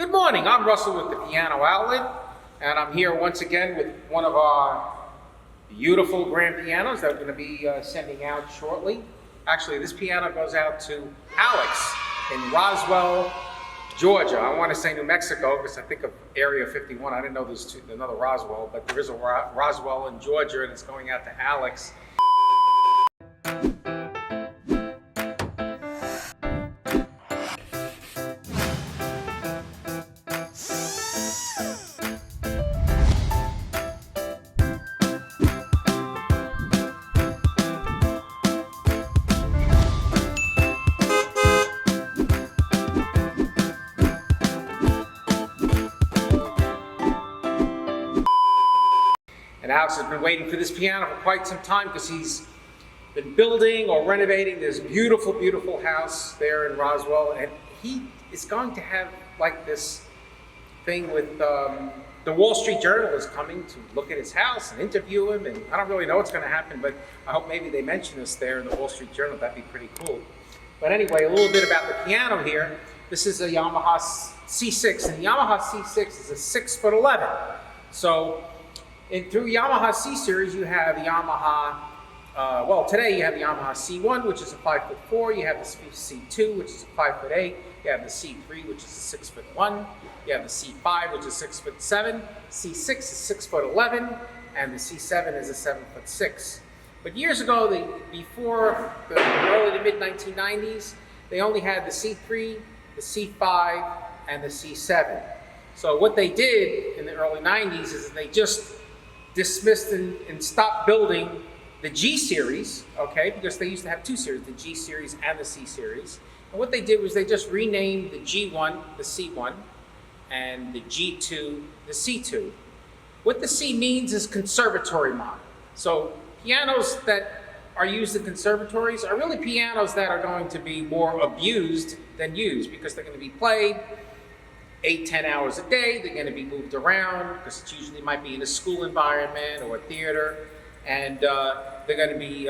Good morning, I'm Russell with the Piano Outlet, and I'm here once again with one of our beautiful grand pianos that we're going to be sending out shortly. Actually, this piano goes out to Alex in Roswell, Georgia. I want to say New Mexico because I think of Area 51. I didn't know there's another Roswell, but there is a Roswell in Georgia, and it's going out to Alex. And Alex has been waiting for this piano for quite some time because he's been building or renovating this beautiful, beautiful house there in Roswell. And he is going to have like this thing with the Wall Street Journal is coming to look at his house and interview him. And I don't really know what's going to happen, but I hope maybe they mention this there in the Wall Street Journal. That'd be pretty cool. But anyway, a little bit about the piano here. This is a Yamaha C6, and the Yamaha C6 is a 6'11". So through Yamaha C series, you have the Yamaha, today you have the Yamaha C1, which is a 5'4". You have the C2, which is a 5'8". You have the C3, which is a 6'1". You have the C5, which is 6'7". C6 is 6'11", and the C7 is a 7'6". But years ago, before the early to mid 1990s, they only had the C3, the C5, and the C7. So what they did in the early 90s is they just dismissed and stopped building the G series, okay, because they used to have two series, the G series and the C series. And what they did was they just renamed the G1 the C1 and the G2 the C2. What the C means is conservatory model. So pianos that are used in conservatories are really pianos that are going to be more abused than used because they're going to be played 8-10 hours a day. They're going to be moved around because it usually might be in a school environment or a theater, and they're going to be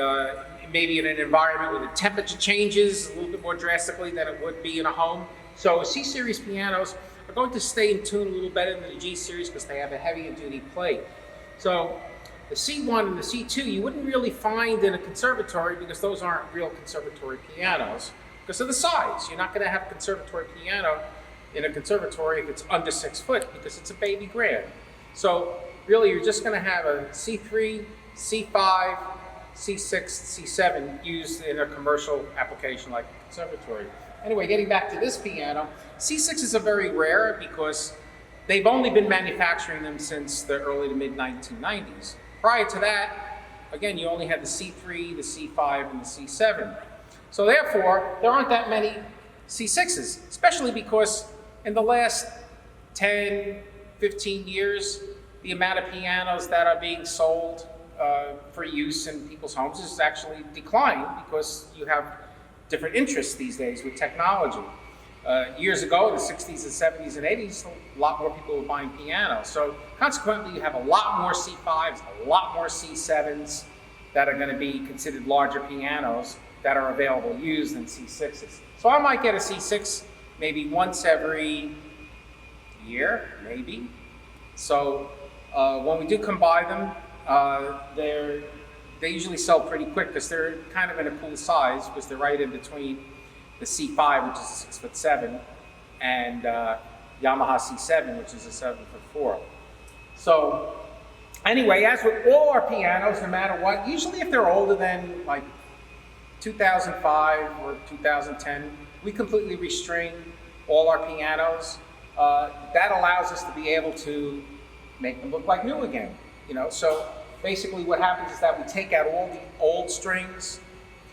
maybe in an environment where the temperature changes a little bit more drastically than it would be in a home. So C-series pianos are going to stay in tune a little better than the G-series because they have a heavier duty plate. So the C1 and the C2 you wouldn't really find in a conservatory because those aren't real conservatory pianos because of the size. You're not going to have a conservatory piano in a conservatory if it's under 6 foot because it's a baby grand. So really you're just going to have a C3, C5, C6, C7 used in a commercial application like a conservatory. Anyway, getting back to this piano, C6s are very rare because they've only been manufacturing them since the early to mid 1990s. Prior to that, again, you only had the C3, the C5, and the C7. So therefore, there aren't that many C6s, especially because in the last 10, 15 years, the amount of pianos that are being sold for use in people's homes has actually declined because you have different interests these days with technology. Years ago, in the 60s and 70s and 80s, a lot more people were buying pianos. So consequently, you have a lot more C5s, a lot more C7s that are going to be considered larger pianos that are available used than C6s. So I might get a C6 maybe once every year, maybe. So when we do come by them, they usually sell pretty quick because they're kind of in a cool size because they're right in between the C5, which is a 6'7", and Yamaha C7, which is a 7'4". So anyway, as with all our pianos, no matter what, usually if they're older than like 2005 or 2010, we completely restring all our pianos. That allows us to be able to make them look like new again. So basically what happens is that we take out all the old strings,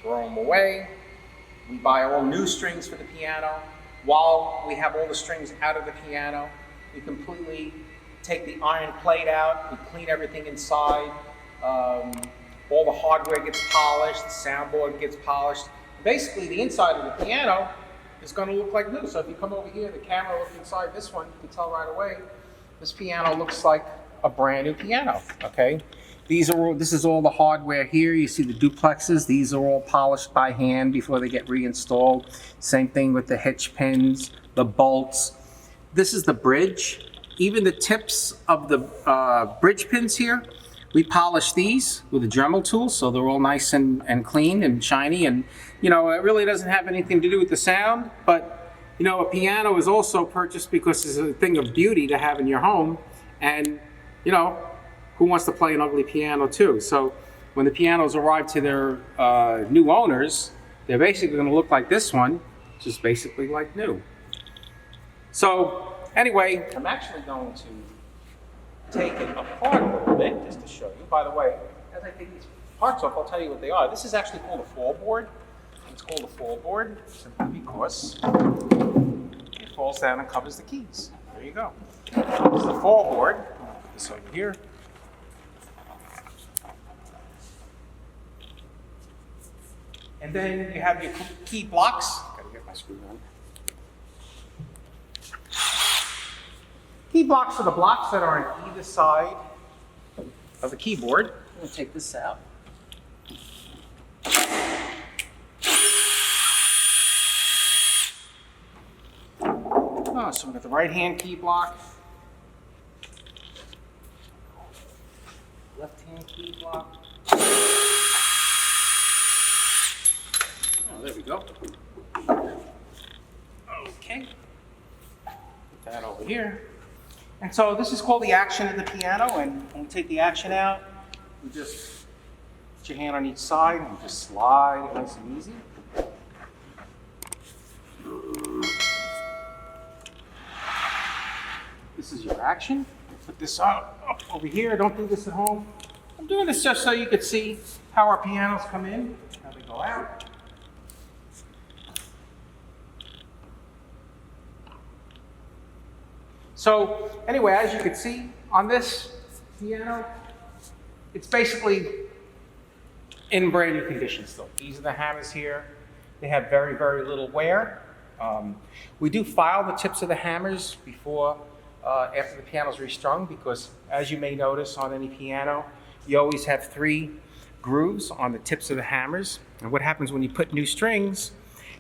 throw them away. We buy all new strings for the piano. While we have all the strings out of the piano, we completely take the iron plate out, we clean everything inside. All the hardware gets polished, the soundboard gets polished. Basically, the inside of the piano is going to look like new. So if you come over here, the camera looks inside this one, you can tell right away, this piano looks like a brand new piano, okay? This is all the hardware here. You see the duplexes. These are all polished by hand before they get reinstalled. Same thing with the hitch pins, the bolts. this is the bridge. Even the tips of the bridge pins here, we polish these with a Dremel tool, so they're all nice and clean and shiny. And you know, it really doesn't have anything to do with the sound, but you know, a piano is also purchased because it's a thing of beauty to have in your home. And you know, who wants to play an ugly piano too? So when the pianos arrive to their new owners, they're basically going to look like this one, just basically like new. So anyway, I'm actually going to take it apart a little bit just to show you. By the way, as I take these parts off, I'll tell you what they are. This is actually called a fall board. It's called a fall board simply because it falls down and covers the keys. There you go. This is the fall board. I'll put this over here. And then you have your key blocks. Gotta get my screw on. Key blocks are the blocks that are on either side of the keyboard. I'm going to take this out. Oh, so we've got the right-hand key block, left-hand key block. Oh, there we go. Okay. Put that over here. And so this is called the action of the piano, and when we take the action out, you just put your hand on each side and just slide it nice and easy. This is your action. Put this up over here. Don't do this at home. I'm doing this just so you can see how our pianos come in, how they go out. So anyway, as you can see on this piano, it's basically in brand new condition still. These are the hammers here. They have very, very little wear. We do file the tips of the hammers before, after the piano's restrung, because as you may notice on any piano, you always have 3 grooves on the tips of the hammers. And what happens when you put new strings,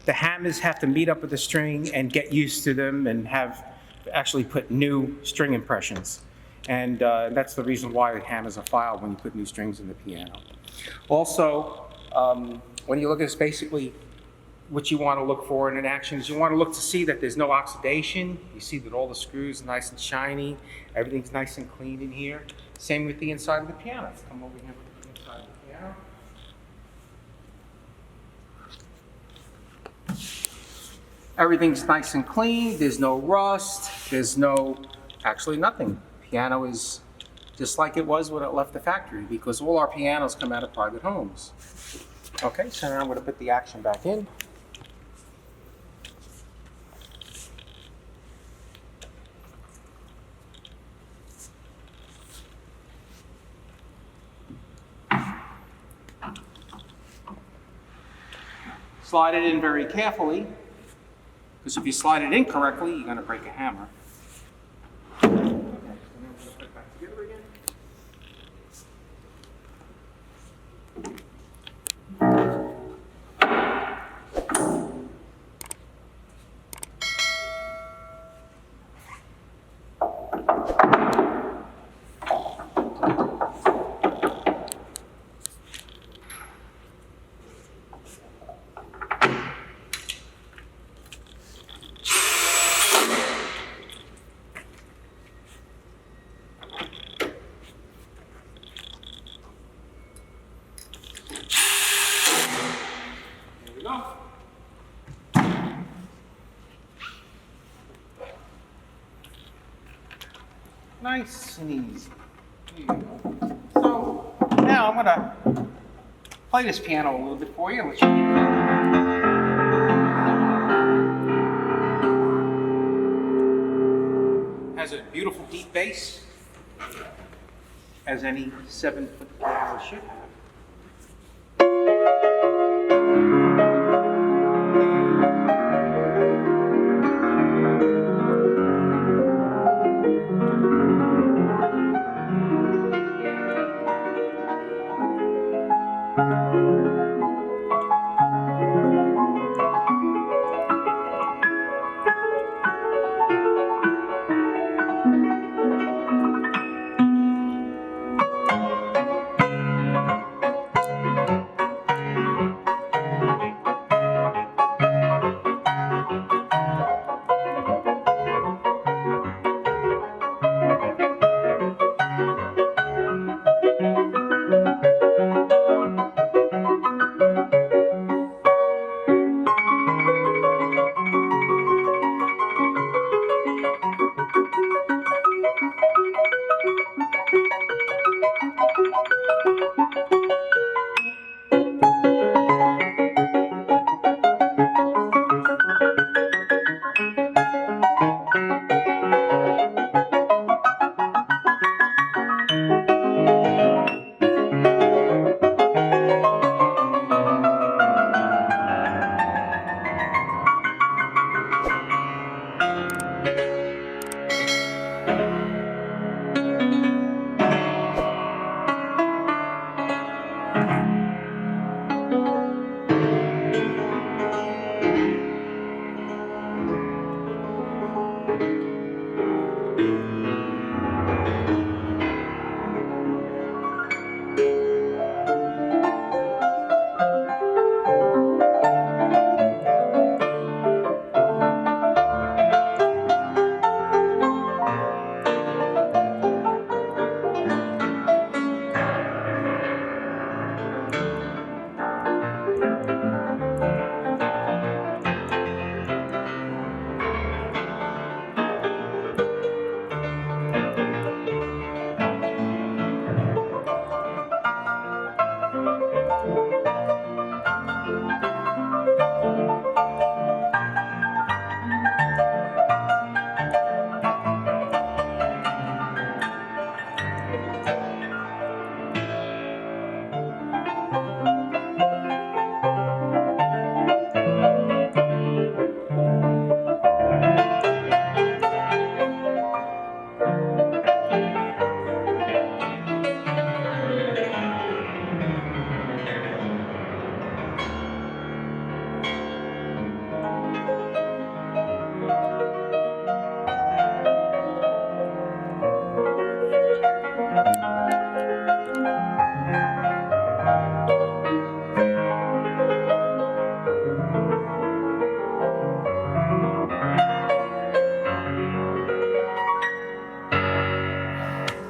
the hammers have to meet up with the string and get used to them and have actually put new string impressions. And that's the reason why the hammers are filed when you put new strings in the piano. Also, when you look at this, basically what you want to look for in an action is you want to look to see that there's no oxidation. You see that all the screws are nice and shiny. Everything's nice and clean in here. Same with the inside of the piano. Let's come over here with the inside of the piano. Everything's nice and clean. There's no rust. There's actually nothing. Piano is just like it was when it left the factory, because all our pianos come out of private homes. Okay, so now I'm going to put the action back in. Slide it in very carefully, because if you slide it incorrectly, you're going to break a hammer. Okay, so now we'll put it back together again. Nice and easy. There you go. So now I'm going to play this piano a little bit for you and let you hear. Has a beautiful deep bass, as any 7-foot piano should have.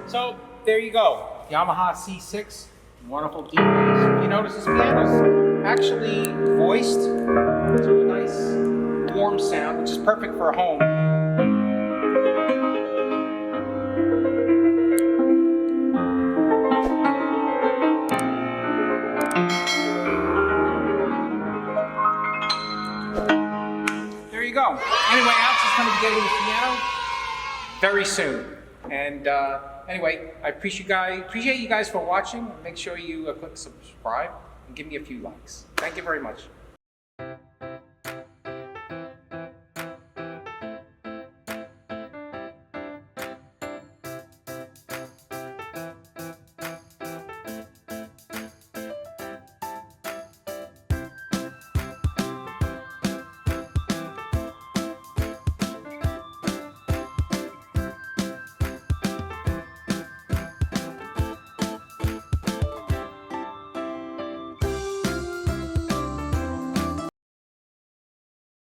So there you go, Yamaha C6, wonderful deep bass. You notice this piano's actually voiced to a nice warm sound, which is perfect for a home. There you go. Anyway, Alex is going to be getting the piano very soon. And anyway, I appreciate you guys for watching. Make sure you click subscribe and give me a few likes. Thank you very much.